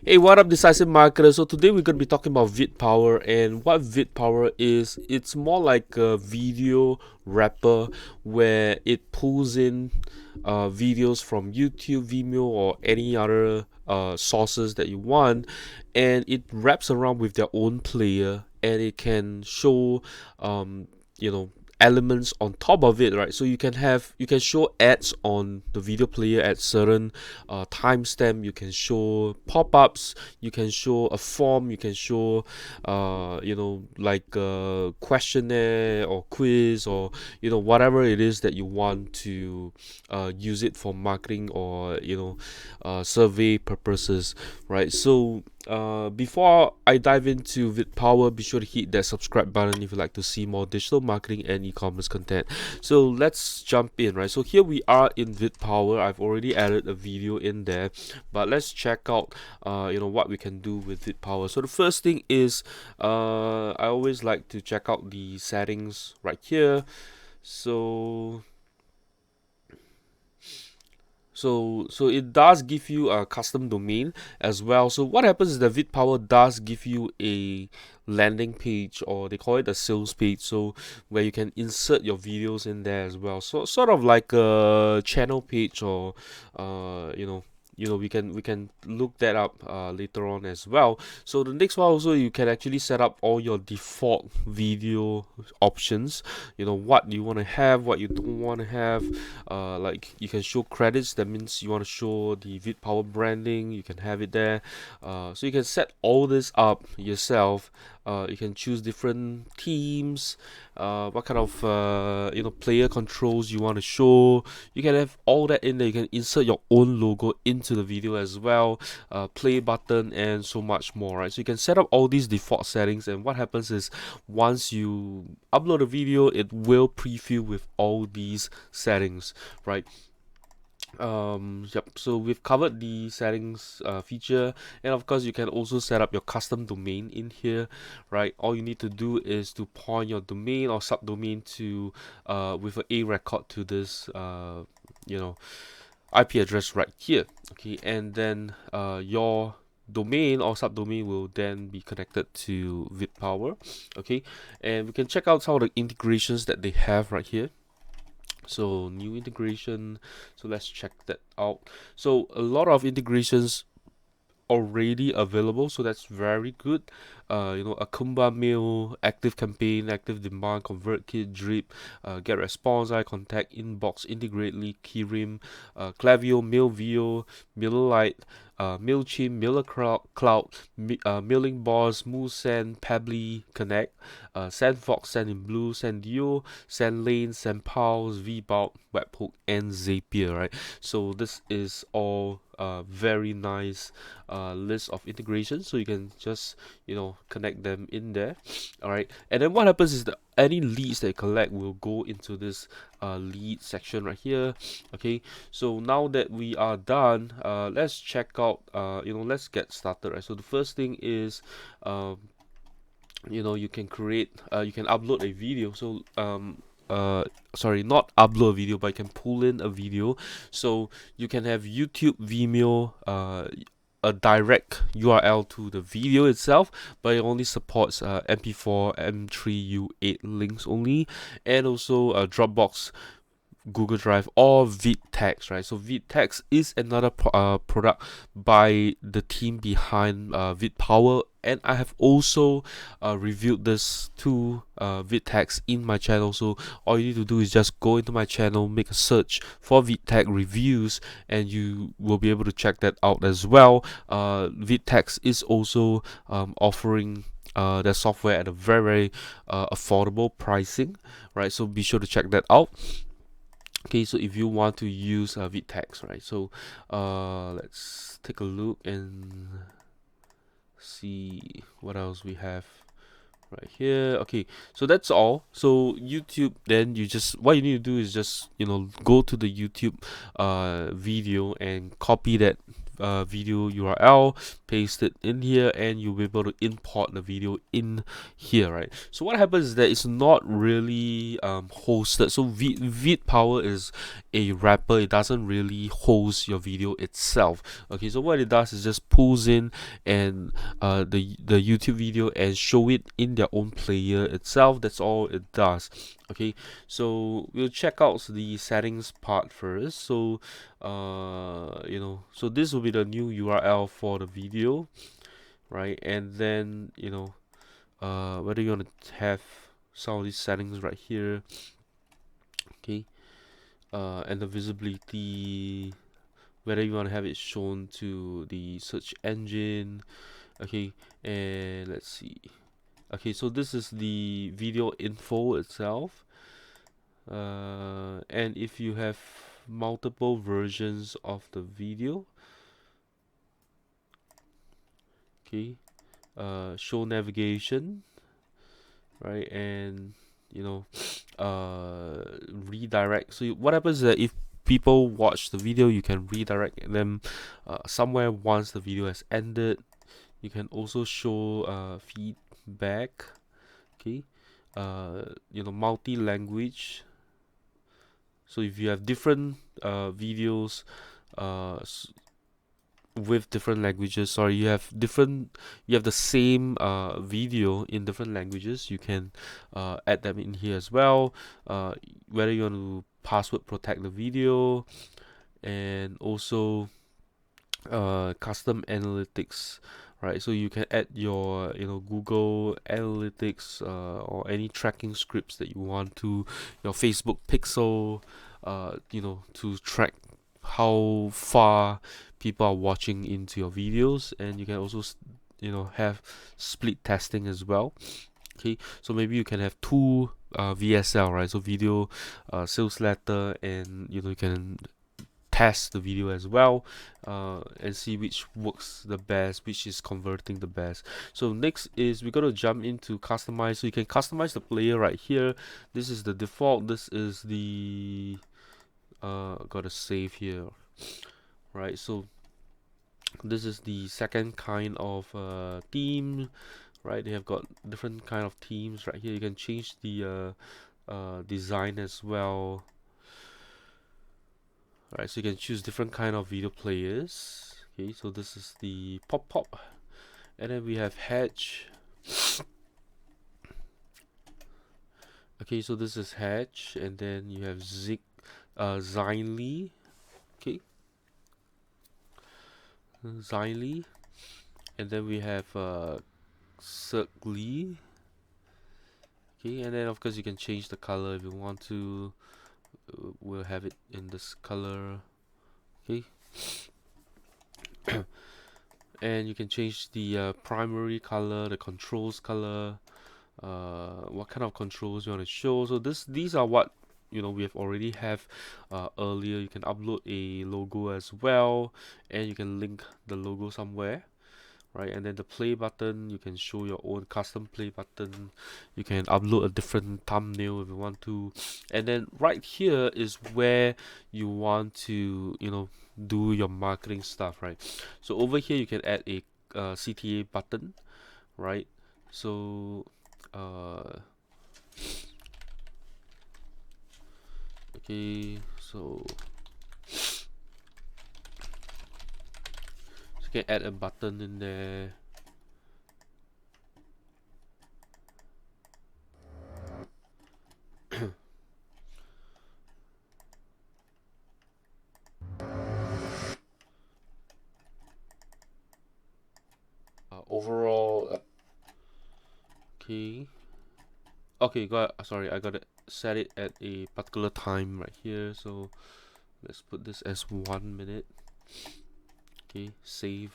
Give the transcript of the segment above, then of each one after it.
Hey, what up, decisive marketers? So today we're going to be talking about VidPowr, and what VidPowr is. It's more like a video wrapper where it pulls in videos from YouTube, Vimeo, or any other sources that you want, and it wraps around with their own player, and it can show, you know, elements on top of it, right? So you can show ads on the video player at certain timestamp. You can show pop-ups, you can show a form, you can show like a questionnaire or quiz, or whatever it is that you want to use it for marketing or survey purposes, right? So before I dive into VidPowr, be sure to hit that subscribe button if you'd like to see more digital marketing and e-commerce content. So let's jump in, right? So here we are in VidPowr. I've already added a video in there, but let's check out what we can do with VidPowr. So the first thing is I always like to check out the settings right here. So it does give you a custom domain as well. So what happens is that VidPowr does give you a landing page, or they call it a sales page, so where you can insert your videos in there as well. So sort of like a channel page, or we can look that up later on as well. So the next one also, you can actually set up all your default video options. What you want to have, what you don't want to have. Like you can show credits, that means you want to show the VidPowr branding, you can have it there. So you can set all this up yourself. You can choose different themes, what kind of player controls you want to show. You can have all that in there. You can insert your own logo into the video as well, play button, and so much more, right? So you can set up all these default settings, and what happens is once you upload a video, it will preview with all these settings, right? So we've covered the settings feature, and of course you can also set up your custom domain in here, right? All you need to do is to point your domain or subdomain to with a record to this IP address right here, okay? And then your domain or subdomain will then be connected to VidPowr, okay? And we can check out some of the integrations that they have right here. So new integration, so let's check that out. So a lot of integrations already available, so that's very good. A Kumba mail, active campaign, active demand, ConvertKit, drip, get response, eye contact, inbox, integrately, Keyrim, Klaviyo, Mailvio, MailerLite, MailChimp, MailerCloud, Mailing Boss, MooSend, Pabbly, Connect, SendFox, SendInBlue, Sendio, SendLane, SendPulse, VBulk, Webhook, and Zapier, right? So this is all very nice list of integrations, so you can just connect them in there. All right, and then what happens is that any leads that you collect will go into this lead section right here. Okay, so now that we are done, let's check out let's get started, right? So the first thing is you can create you can upload a video. So sorry, not upload a video, but you can pull in a video. So you can have YouTube, Vimeo, a direct URL to the video itself, but it only supports MP4, M3, U8 links only, and also Dropbox, Google Drive, or VidText, right? So VidText is another product by the team behind VidPowr, and I have also reviewed this to VidText in my channel. So all you need to do is just go into my channel, make a search for VidText reviews, and you will be able to check that out as well. VidText is also offering their software at a very affordable pricing, right? So be sure to check that out. Okay, so if you want to use VidText, right? So let's take a look and see what else we have right here. Okay, so that's all. So YouTube, then what you need to do is just go to the YouTube video and copy that video URL, paste it in here, and you'll be able to import the video in here, right? So what happens is that it's not really hosted. So VidPowr is a wrapper. It doesn't really host your video itself. Okay, so what it does is just pulls in and the YouTube video and show it in their own player itself. That's all it does. Okay, so we'll check out the settings part first. So so this will be the new URL for the video, right? And then whether you want to have some of these settings right here, okay, and the visibility, whether you want to have it shown to the search engine, okay. And let's see. Okay, so this is the video info itself, and if you have multiple versions of the video, okay, show navigation, right? And redirect. So what happens is that if people watch the video, you can redirect them somewhere once the video has ended. You can also show feedback, okay, multi-language. So if you have different videos with different languages, sorry, you have the same video in different languages, you can add them in here as well. Whether you want to password protect the video, and also custom analytics, right? So you can add your Google Analytics or any tracking scripts that you want to your Facebook pixel, to track how far people are watching into your videos. And you can also have split testing as well. Okay, so maybe you can have two VSL, right? So video sales letter, and you can test the video as well, and see which works the best, which is converting the best. So next is we're going to jump into customize. So you can customize the player right here. This is the default. This is the gotta save here, right? So this is the second kind of theme, right? They have got different kind of themes right here. You can change the design as well. Alright, so you can choose different kind of video players. Okay, so this is the pop, and then we have Hedge. Okay, so this is Hedge, and then you have Zinely. Okay, Zinely, and then we have Circly. Okay, and then of course you can change the color if you want to. We'll have it in this color. Okay. And you can change the primary color, the controls color, what kind of controls you want to show. So these are what we have already have earlier. You can upload a logo as well, and you can link the logo somewhere, right? And then the play button, you can show your own custom play button. You can upload a different thumbnail if you want to. And then right here is where you want to do your marketing stuff, right? So over here you can add a CTA button, right? So okay, so you can add a button in there. Overall, okay, sorry, I gotta set it at a particular time right here. So let's put this as 1 minute. Okay, save.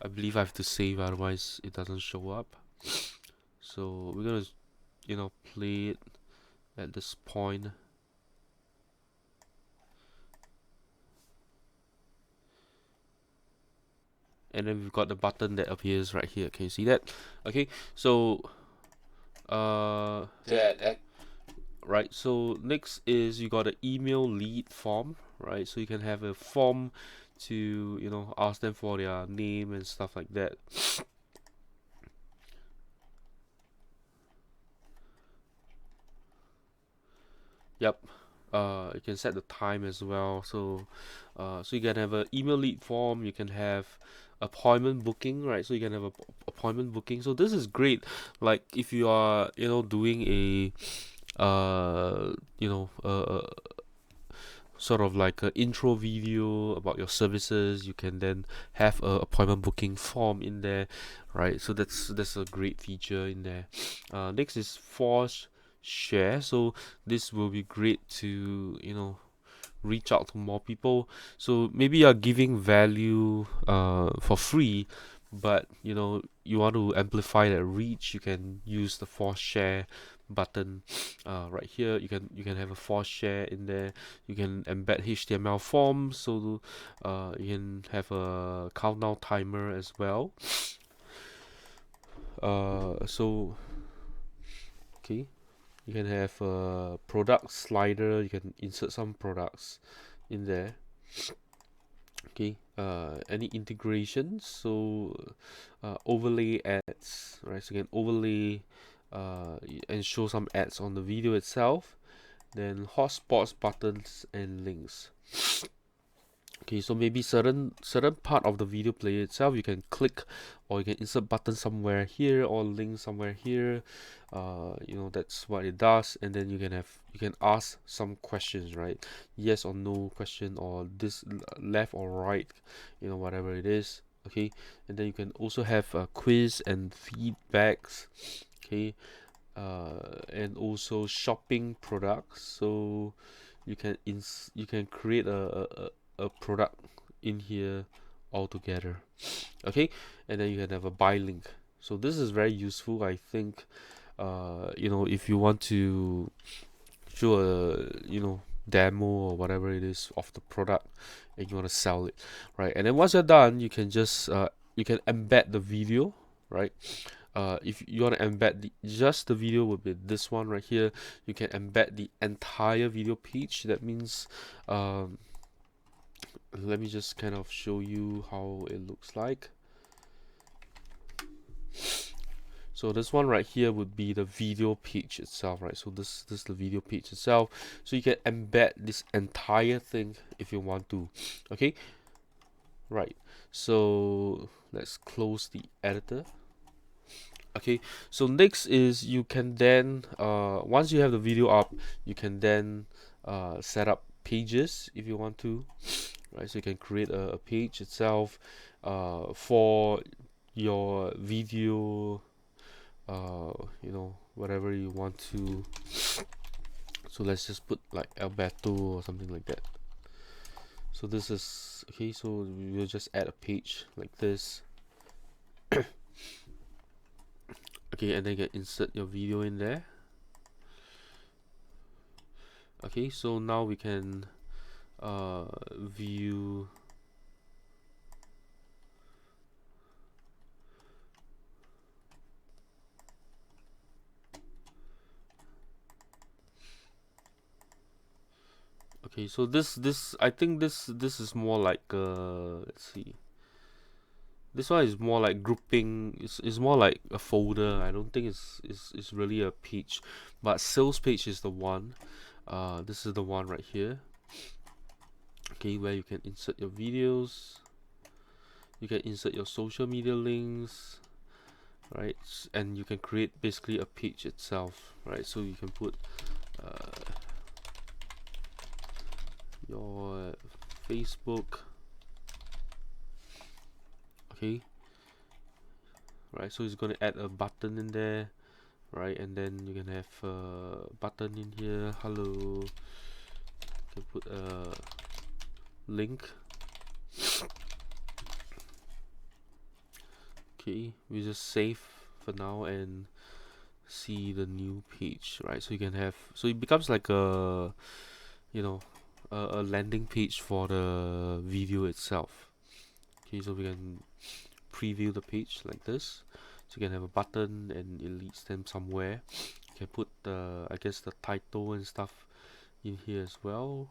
I believe I have to save, otherwise it doesn't show up. So we're gonna play it at this point. And then we've got the button that appears right here. Can you see that? Okay, so right, so next is you got an email lead form, right? So you can have a form to, you know, ask them for their name and stuff like that. Yep. You can set the time as well. So you can have an email lead form. You can have appointment booking, right? So you can have a appointment booking. So this is great. Like if you are, you know, doing a you know, sort of like an intro video about your services, you can then have a appointment booking form in there, right? So that's a great feature in there. Next is force share. So this will be great to, you know, reach out to more people. So maybe you're giving value for free, but you know you want to amplify that reach. You can use the force share button right here. You can have a force share in there. You can embed HTML forms, so you can have a countdown timer as well. So okay, you can have a product slider. You can insert some products in there. Okay, any integrations, so overlay ads, right? So you can overlay and show some ads on the video itself. Then hotspots, buttons, and links. Okay, so maybe certain part of the video player itself you can click, or you can insert button somewhere here or link somewhere here. You know, that's what it does. And then you can ask some questions, right? Yes or no question, or this left or right, you know, whatever it is. Okay, and then you can also have a quiz and feedbacks. Okay, and also shopping products. So you can create a product in here altogether. Okay, and then you can have a buy link. So this is very useful, I think. You know, if you want to show a, you know, demo or whatever it is of the product and you want to sell it, right? And then once you're done, you can embed the video, right? If you want to embed just the video, would be this one right here. You can embed the entire video page. That means let me just kind of show you how it looks like. So this one right here would be the video page itself, right? So this is the video page itself. So you can embed this entire thing if you want to. Okay, right. So let's close the editor. Okay, so next is you can then once you have the video up, you can then set up pages if you want to, right? So you can create a page itself for your video, you know, whatever you want to. So let's just put like Alberto or something like that. So this is okay, so we'll just add a page like this. Okay, and then you can insert your video in there. Okay, so now we can view. Okay, so this I think this is more like let's see. This one is more like grouping. It's more like a folder. I don't think it's really a page, but sales page is the one. This is the one right here. Okay, where you can insert your videos. You can insert your social media links, right? And you can create basically a page itself, right? So you can put your Facebook. Okay, right? So it's going to add a button in there, right? And then you can have a button in here. Hello. You can put a link. Okay, we just save for now and see the new page, right? So you can have, so it becomes like a, you know, a landing page for the video itself. Okay, so we can preview the page like this. So you can have a button and it leads them somewhere. You can put the, I guess, the title and stuff in here as well.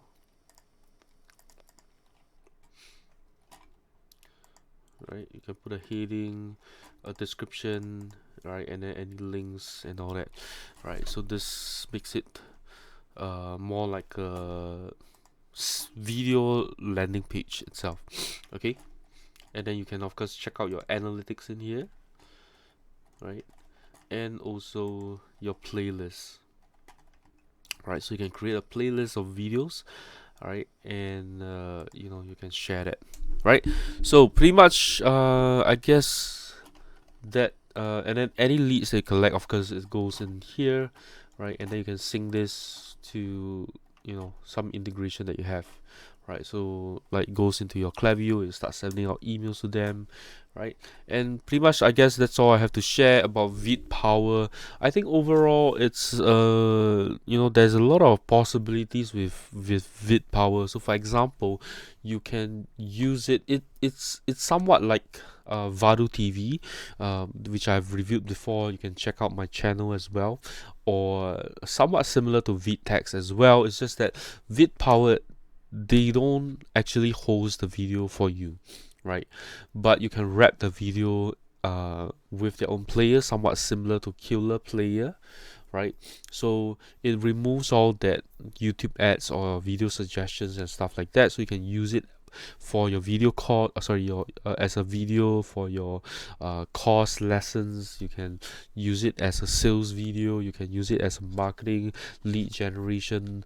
right? You can put a heading, a description, right, and then any links and all that, right? So this makes it more like a video landing page itself. Okay, and then you can of course check out your analytics in here, right, and also your playlist, right? So you can create a playlist of videos, right, and you know, you can share that, right? So pretty much I guess that and then any leads they collect, of course, it goes in here, right? And then you can sync this to, you know, some integration that you have, right? So like goes into your Klaviyo, you start sending out emails to them, right? And pretty much I guess that's all I have to share about VidPowr. I think overall it's you know, there's a lot of possibilities with VidPowr. So for example, you can use it's somewhat like Vadu TV, which I've reviewed before. You can check out my channel as well, or somewhat similar to VidText as well. It's just that VidPowr, they don't actually host the video for you, right? But you can wrap the video with their own player, somewhat similar to Killer Player, right? So it removes all that YouTube ads or video suggestions and stuff like that, so you can use it for your video call, your as a video for your course lessons. You can use it as a sales video, you can use it as a marketing, lead generation,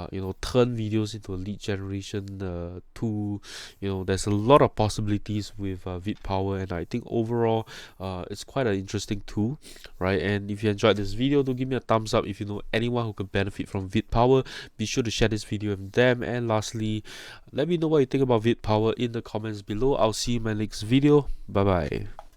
you know, turn videos into a lead generation tool. You know, there's a lot of possibilities with VidPowr, and I think overall it's quite an interesting tool, right? And if you enjoyed this video, do give me a thumbs up. If you know anyone who could benefit from VidPowr, be sure to share this video with them. And lastly, let me know what you think about VidPowr in the comments below. I'll see you in my next video. Bye bye.